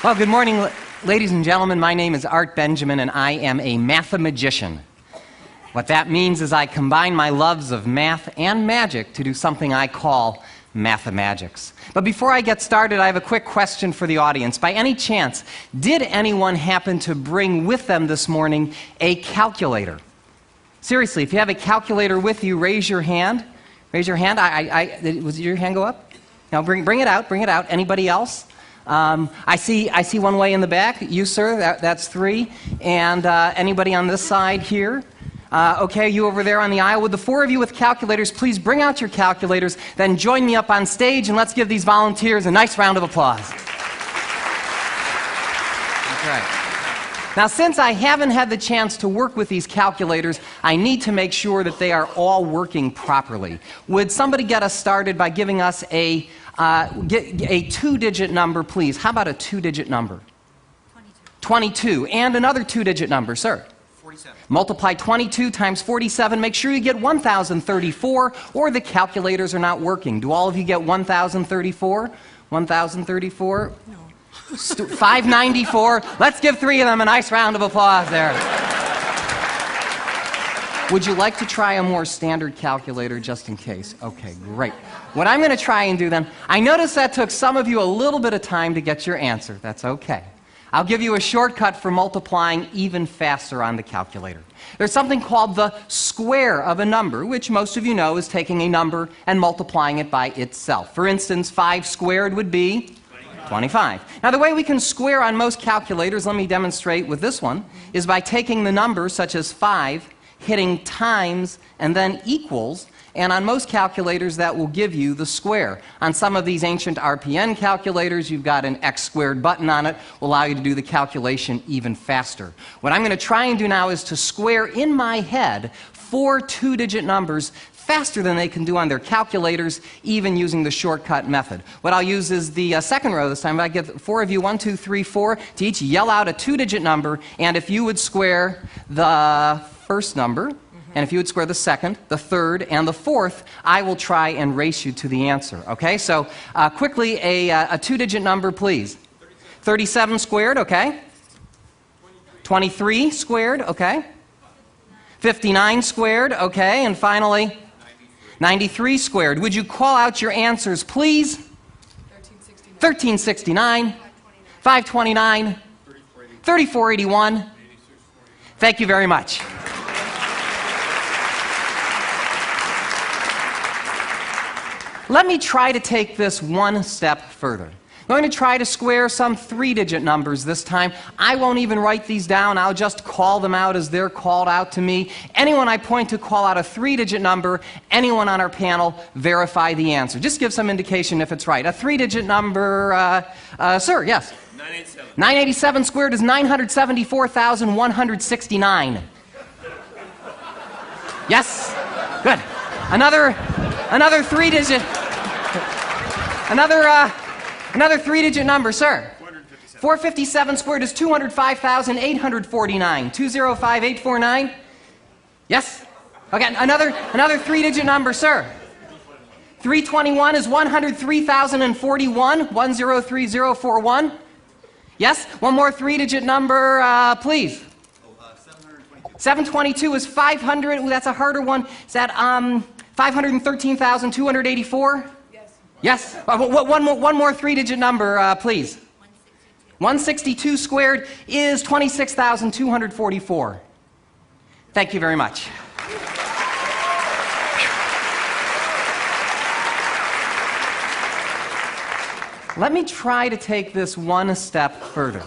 Well, good morning, ladies and gentlemen. My name is Art Benjamin, and I am a mathemagician. What that means is I combine my loves of math and magic to do something I call Mathemagics. But before I get started, I have a quick question for the audience. By any chance, did anyone happen to bring with them this morning a calculator? Seriously, if you have a calculator with you, raise your hand. Raise your hand. Was your hand go up? Now bring it out. Bring it out. Anybody else? I see one way in the back. You, sir. That's 3. And anybody on this side here? Okay, you over there on the aisle. Would the 4 of you with calculators please bring out your calculators, then join me up on stage, and let's give these volunteers a nice round of applause. That's right. Now, since I haven't had the chance to work with these calculators, I need to make sure that they are all working properly. Would somebody get us started by giving us a 2-digit number, please? How about a 2-digit number? 22. And another 2-digit number, sir? 47. Multiply 22 times 47. Make sure you get 1,034, or the calculators are not working. Do all of you get 1,034? 1,034? No. 594. Let's give 3 of them a nice round of applause there. Would you like to try a more standard calculator just in case? Okay, great. What I'm going to try and do then, I noticed that took some of you a little bit of time to get your answer. That's okay. I'll give you a shortcut for multiplying even faster on the calculator. There's something called the square of a number, which most of you know is taking a number and multiplying it by itself. For instance, 5 squared would be 25. Now, the way we can square on most calculators, let me demonstrate with this one, is by taking the numbers such as 5, hitting times, and then equals, and on most calculators that will give you the square. On some of these ancient RPN calculators, you've got an X squared button on it, will allow you to do the calculation even faster. What I'm going to try and do now is to square in my head 4 2-digit numbers faster than they can do on their calculators, even using the shortcut method. What I'll use is the second row this time. If I get 4 of you, 1, 2, 3, 4, to each yell out a 2-digit number, and if you would square the first number, and if you would square the second, the third, and the fourth, I will try and race you to the answer. Okay, so quickly, a 2-digit number, please. 37 squared, okay. 23 squared, okay. 59 squared, okay. And finally, 93 squared. Would you call out your answers, please? 1369, 529, 3481. Thank you very much. Let me try to take this one step further. I'm going to try to square some 3-digit numbers this time. I won't even write these down. I'll just call them out as they're called out to me. Anyone I point to call out a 3-digit number. Anyone on our panel verify the answer. Just give some indication if it's right. A 3-digit number, sir, yes? 987. 987 squared is 974,169. Yes? Good. Another 3-digit. Another 3-digit number, sir. 457 squared is 205,849. 205,849. Yes? Okay, another 3-digit number, sir. 321 is 103,041. 103041. Yes? One more 3-digit number, please. 722 is 500. Ooh, that's a harder one. Is that 513,284? Yes. One more 3-digit number, please. 162 squared is 26,244. Thank you very much. Let me try to take this one step further.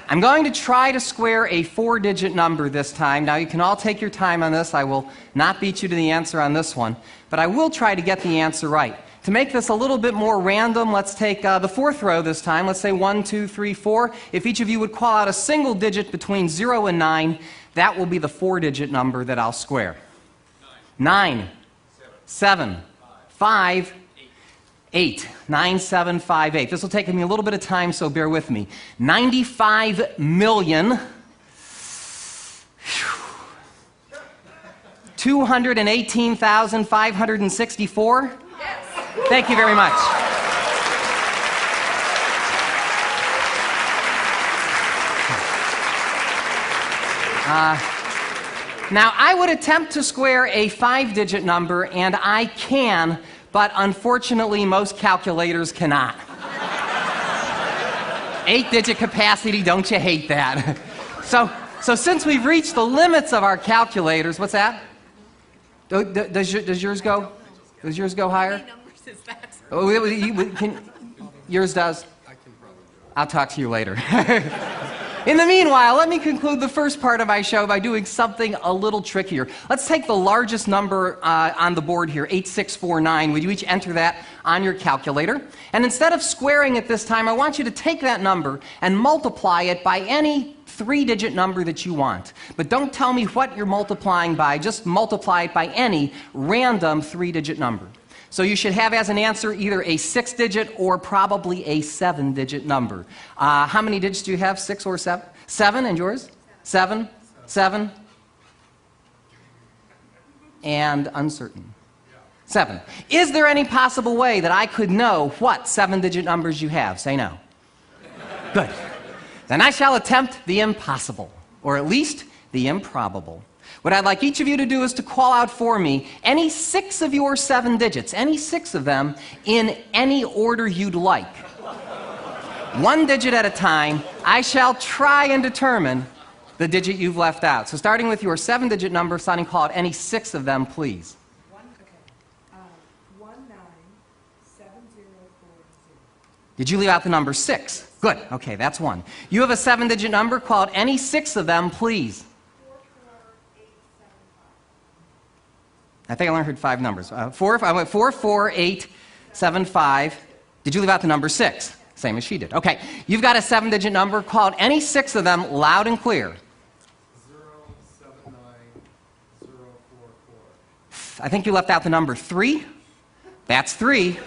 I'm going to try to square a 4-digit number this time. Now, you can all take your time on this. I will not beat you to the answer on this one, but I will try to get the answer right. To make this a little bit more random, let's take the 4th row this time. Let's say 1, 2, 3, 4. If each of you would call out a single digit between 0 and 9, that will be the 4-digit number that I'll square. 9, 7, 5, 8. 9758. This will take me a little bit of time, so bear with me. 95 million 218,564? Yes. Thank you very much. Now, I would attempt to square a 5-digit number, and I can, but unfortunately, most calculators cannot. 8-digit capacity, don't you hate that? So since we've reached the limits of our calculators, what's that? Does yours go? Does yours go higher? How many numbers is that? Yours does? I'll talk to you later. In the meanwhile, let me conclude the first part of my show by doing something a little trickier. Let's take the largest number on the board here, 8649. Would you each enter that on your calculator? And instead of squaring it this time, I want you to take that number and multiply it by any 3-digit number that you want. But don't tell me what you're multiplying by, just multiply it by any random 3-digit number. So you should have as an answer either a 6-digit or probably a 7-digit number. How many digits do you have, 6 or 7? 7, and yours? 7, 7, and uncertain. 7. Is there any possible way that I could know what 7-digit numbers you have? Say no. Good. Then I shall attempt the impossible, or at least the improbable. What I'd like each of you to do is to call out for me any 6 of your 7 digits, any 6 of them, in any order you'd like. 1 digit at a time, I shall try and determine the digit you've left out. So starting with your 7-digit number, Sonny, call out any 6 of them, please. 197040. Did you leave out the number 6? Good. Okay, that's 1. You have a 7-digit number, call out any 6 of them, please. I think I only heard 5 numbers. 44875. Did you leave out the number 6? Same as she did. Okay, you've got a 7-digit number. Call out any 6 of them loud and clear. 079044. I think you left out the number 3. That's 3.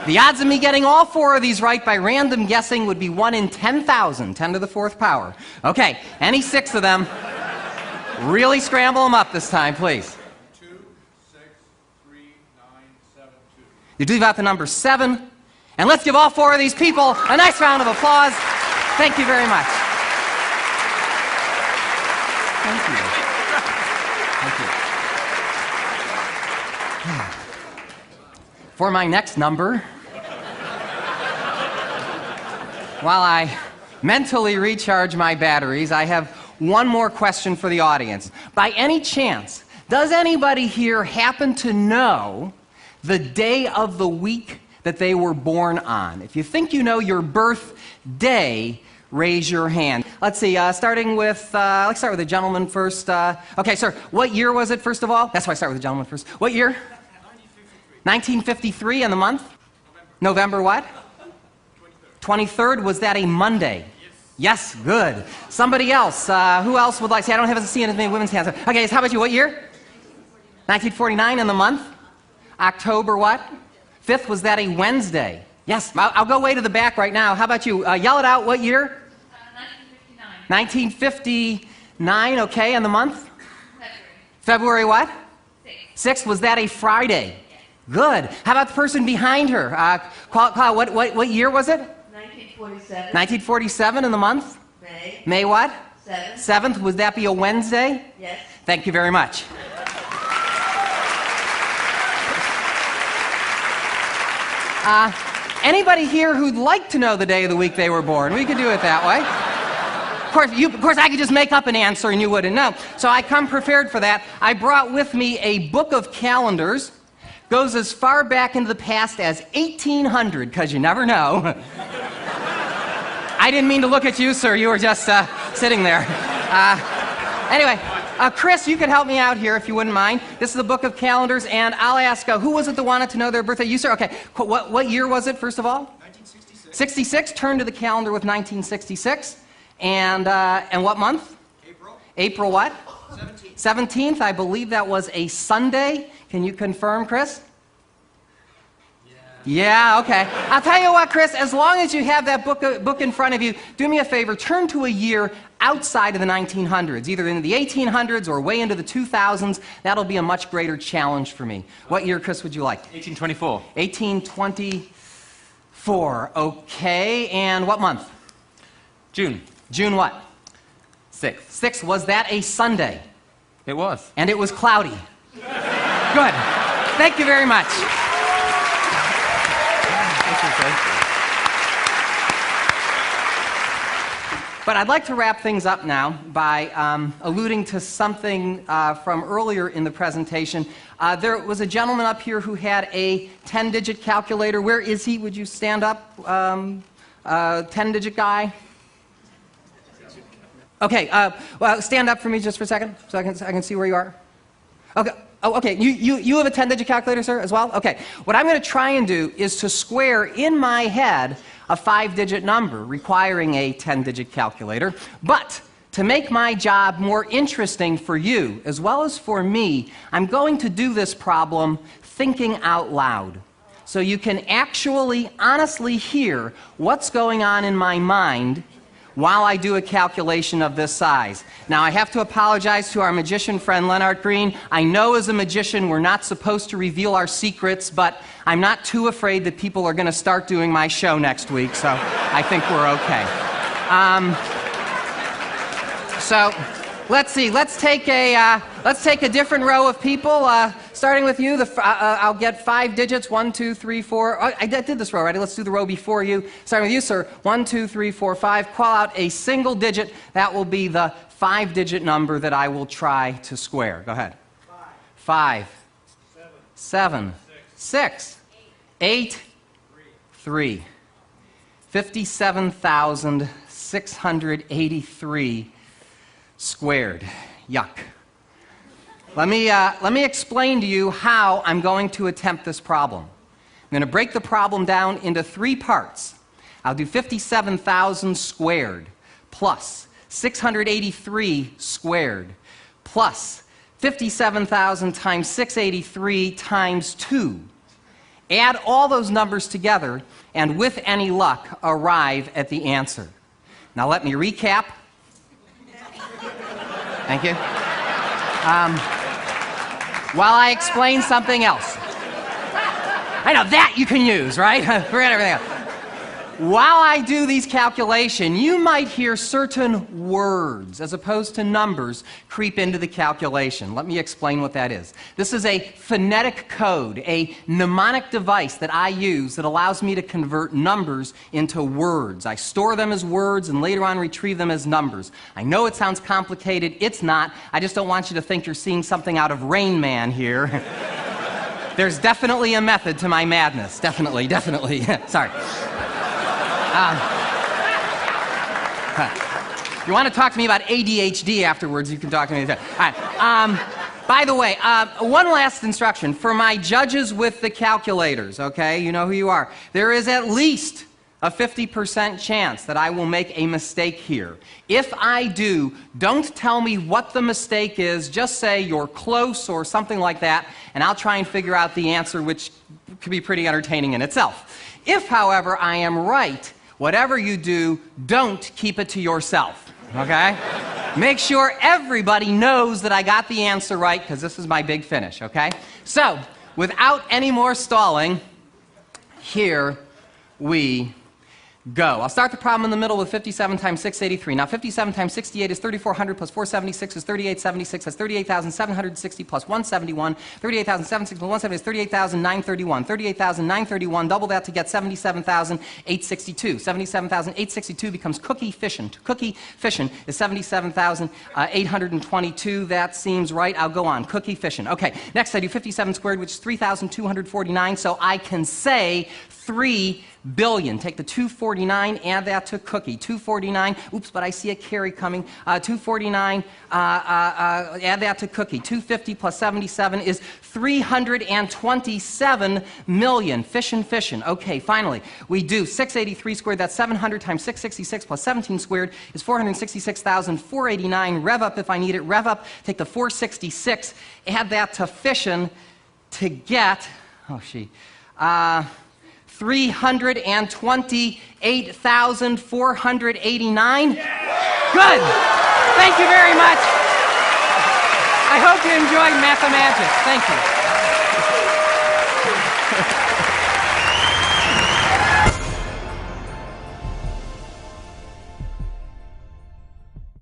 The odds of me getting all 4 of these right by random guessing would be 1 in 10,000, 10 to the 4th power. Okay, any 6 of them. Really scramble them up this time, please. 263972. You leave out the number 7. And let's give all 4 of these people a nice round of applause. Thank you very much. Thank you. Thank you. For my next number, while I mentally recharge my batteries, I have one more question for the audience. By any chance, does anybody here happen to know the day of the week that they were born on? If you think you know your birthday, raise your hand. Let's see, starting with, let's start with the gentleman first. Okay, sir, what year was it, first of all? That's why I start with the gentleman first. What year? 1953, and the month? November what? 23rd. Was that a Monday? Yes, good. Somebody else, who else would like to say? I don't have to see as many women's hands. Okay, so how about you? What year? 1949, and the month? October what? 5th, was that a Wednesday? Yes, I'll go way to the back right now. How about you? Yell it out. What year? 1959. 1959, okay, and the month? February what? 6th, was that a Friday? Good. How about the person behind her? What year was it? 1947. 1947, and the month? May. May what? 7th. 7th, would that be a Wednesday? Yes. Thank you very much. Anybody here who'd like to know the day of the week they were born? We could do it that way. Of course, I could just make up an answer and you wouldn't know. So I come prepared for that. I brought with me a book of calendars. Goes as far back into the past as 1800, because you never know. I didn't mean to look at you, sir. You were just sitting there. Anyway, Chris, you could help me out here if you wouldn't mind. This is the book of calendars, and I'll ask, who was it that wanted to know their birthday? You, sir? Okay. What year was it, first of all? 1966. 66. Turn to the calendar with 1966. And what month? April. April what? 17th. 17th. I believe that was a Sunday. Can you confirm, Chris? Yeah, okay. I'll tell you what, Chris, as long as you have that book in front of you, do me a favor, turn to a year outside of the 1900s, either in the 1800s or way into the 2000s. That'll be a much greater challenge for me. What year, Chris, would you like? 1824. 1824, okay. And what month? June. June what? 6th, was that a Sunday? It was. And it was cloudy. Good. Thank you very much. But I'd like to wrap things up now by alluding to something from earlier in the presentation. There was a gentleman up here who had a 10-digit calculator. Where is he? Would you stand up? 10-digit guy? Okay, well, stand up for me just for a second so I can see where you are. Okay. Oh, okay. You have a 10-digit calculator, sir, as well? Okay. What I'm going to try and do is to square in my head a 5-digit number requiring a 10-digit calculator. But to make my job more interesting for you as well as for me, I'm going to do this problem thinking out loud. So you can actually honestly hear what's going on in my mind while I do a calculation of this size. Now, I have to apologize to our magician friend Leonard Green. I know as a magician we're not supposed to reveal our secrets, but I'm not too afraid that people are going to start doing my show next week, so I think we're okay. So let's see. Let's take a different row of people. Starting with you, I'll get 5 digits. 1, 2, 3, 4. Oh, I did this row already. Let's do the row before you. Starting with you, sir. 1, 2, 3, 4, 5. Call out a single digit. That will be the 5-digit number that I will try to square. Go ahead. 5, 7, 6, 8, 3. 57,683 squared. Yuck. Let me explain to you how I'm going to attempt this problem. I'm going to break the problem down into 3 parts. I'll do 57,000 squared plus 683 squared plus 57,000 times 683 times 2. Add all those numbers together and with any luck arrive at the answer. Now let me recap. Thank you. While I explain something else. I know, that you can use, right? Forget everything else. While I do these calculations, you might hear certain words, as opposed to numbers, creep into the calculation. Let me explain what that is. This is a phonetic code, a mnemonic device that I use that allows me to convert numbers into words. I store them as words and later on retrieve them as numbers. I know it sounds complicated. It's not. I just don't want you to think you're seeing something out of Rain Man here. There's definitely a method to my madness. Definitely. Sorry. If you want to talk to me about ADHD afterwards, you can talk to me. All right. By the way, one last instruction. For my judges with the calculators, okay, you know who you are. There is at least a 50% chance that I will make a mistake here. If I do, don't tell me what the mistake is. Just say you're close or something like that, and I'll try and figure out the answer, which could be pretty entertaining in itself. If, however, I am right, whatever you do, don't keep it to yourself, okay? Make sure everybody knows that I got the answer right, because this is my big finish, okay? So, without any more stalling, here we go. I'll start the problem in the middle with 57 times 683. Now, 57 times 68 is 3,400 plus 476 is 3,876. That's 38,760 plus 171. 38,760 plus 170 is 38,931. 38,931, double that to get 77,862. 77,862 becomes cookie fission. Cookie fission is 77,822. That seems right. I'll go on. Cookie fission. Okay, next I do 57 squared, which is 3,249. So I can say 3 billion. Take the 249, add that to cookie. 249, oops, but I see a carry coming. 249, add that to cookie. 250 plus 77 is 327 million. Fission. Okay, finally, we do 683 squared. That's 700 times 666 plus 17 squared is 466,489. Rev up if I need it. Rev up, take the 466, add that to fission to get, 328,489. Good. Thank you very much. I hope you enjoyed Mathemagic. Thank you.